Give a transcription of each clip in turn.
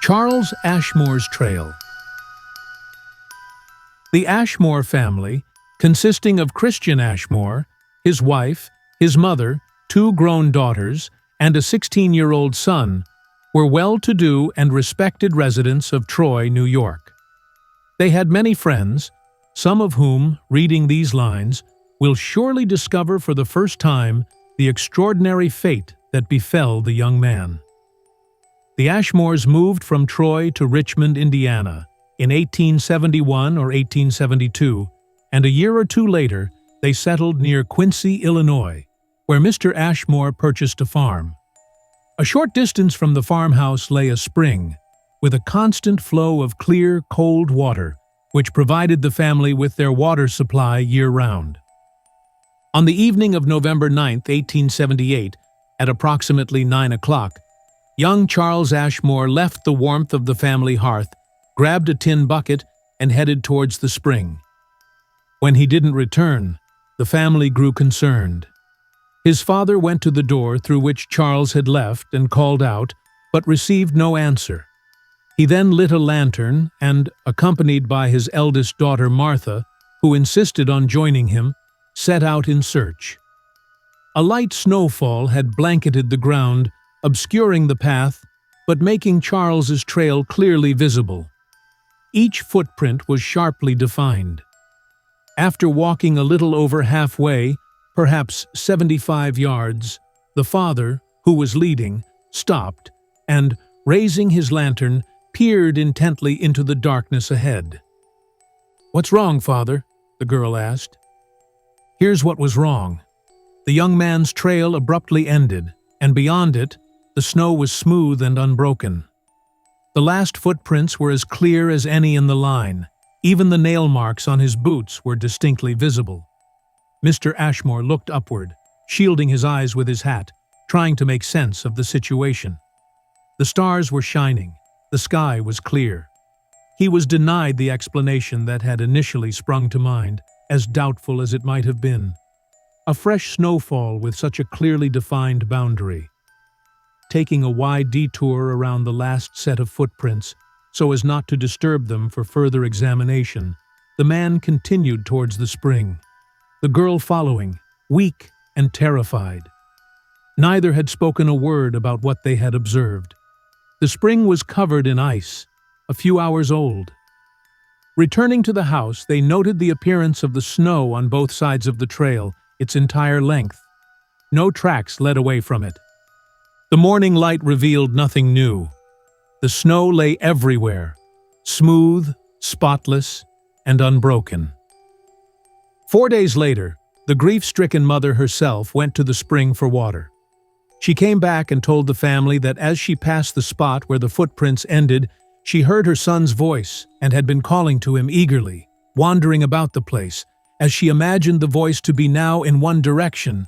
Charles Ashmore's Trail. The Ashmore family, consisting of Christian Ashmore, his wife, his mother, two grown daughters, and a 16-year-old son, were well-to-do and respected residents of Troy, New York. They had many friends, some of whom, reading these lines, will surely discover for the first time the extraordinary fate that befell the young man. The Ashmores moved from Troy to Richmond, Indiana, in 1871 or 1872, and a year or two later, they settled near Quincy, Illinois, where Mr. Ashmore purchased a farm. A short distance from the farmhouse lay a spring, with a constant flow of clear, cold water, which provided the family with their water supply year-round. On the evening of November 9, 1878, at approximately 9 o'clock, young Charles Ashmore left the warmth of the family hearth, grabbed a tin bucket, and headed towards the spring. When he didn't return, the family grew concerned. His father went to the door through which Charles had left and called out, but received no answer. He then lit a lantern and, accompanied by his eldest daughter Martha, who insisted on joining him, set out in search. A light snowfall had blanketed the ground, obscuring the path, but making Charles's trail clearly visible. Each footprint was sharply defined. After walking a little over halfway, perhaps 75 yards, the father, who was leading, stopped and, raising his lantern, peered intently into the darkness ahead. "What's wrong, father?" the girl asked. Here's what was wrong. The young man's trail abruptly ended, and beyond it, the snow was smooth and unbroken. The last footprints were as clear as any in the line. Even the nail marks on his boots were distinctly visible. Mr. Ashmore looked upward, shielding his eyes with his hat, trying to make sense of the situation. The stars were shining. The sky was clear. He was denied the explanation that had initially sprung to mind, as doubtful as it might have been. A fresh snowfall with such a clearly defined boundary. Taking a wide detour around the last set of footprints, so as not to disturb them for further examination, the man continued towards the spring, the girl following, weak and terrified. Neither had spoken a word about what they had observed. The spring was covered in ice, a few hours old. Returning to the house, they noted the appearance of the snow on both sides of the trail, its entire length. No tracks led away from it. The morning light revealed nothing new. The snow lay everywhere, smooth, spotless, and unbroken. 4 days later, the grief-stricken mother herself went to the spring for water. She came back and told the family that as she passed the spot where the footprints ended, she heard her son's voice and had been calling to him eagerly, wandering about the place, as she imagined the voice to be now in one direction,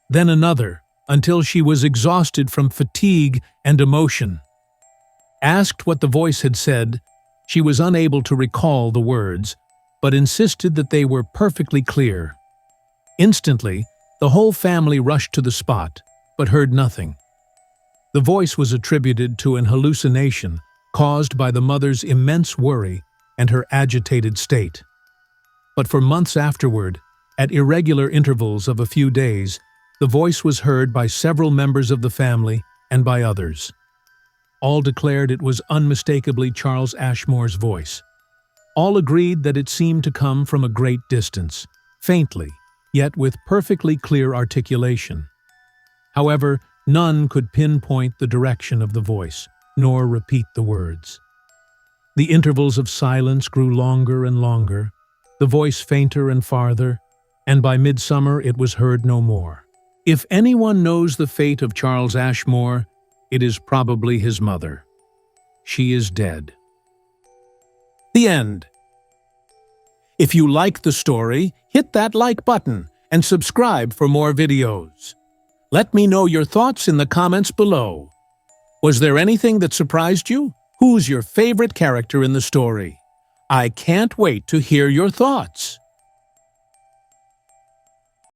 then another, until she was exhausted from fatigue and emotion. Asked what the voice had said, she was unable to recall the words, but insisted that they were perfectly clear. Instantly, the whole family rushed to the spot, but heard nothing. The voice was attributed to an hallucination caused by the mother's immense worry and her agitated state. But for months afterward, at irregular intervals of a few days, the voice was heard by several members of the family and by others. All declared it was unmistakably Charles Ashmore's voice. All agreed that it seemed to come from a great distance, faintly, yet with perfectly clear articulation. However, none could pinpoint the direction of the voice, nor repeat the words. The intervals of silence grew longer and longer, the voice fainter and farther, and by midsummer it was heard no more. If anyone knows the fate of Charles Ashmore, it is probably his mother. She is dead. The end. If you like the story, hit that like button and subscribe for more videos. Let me know your thoughts in the comments below. Was there anything that surprised you? Who's your favorite character in the story? I can't wait to hear your thoughts.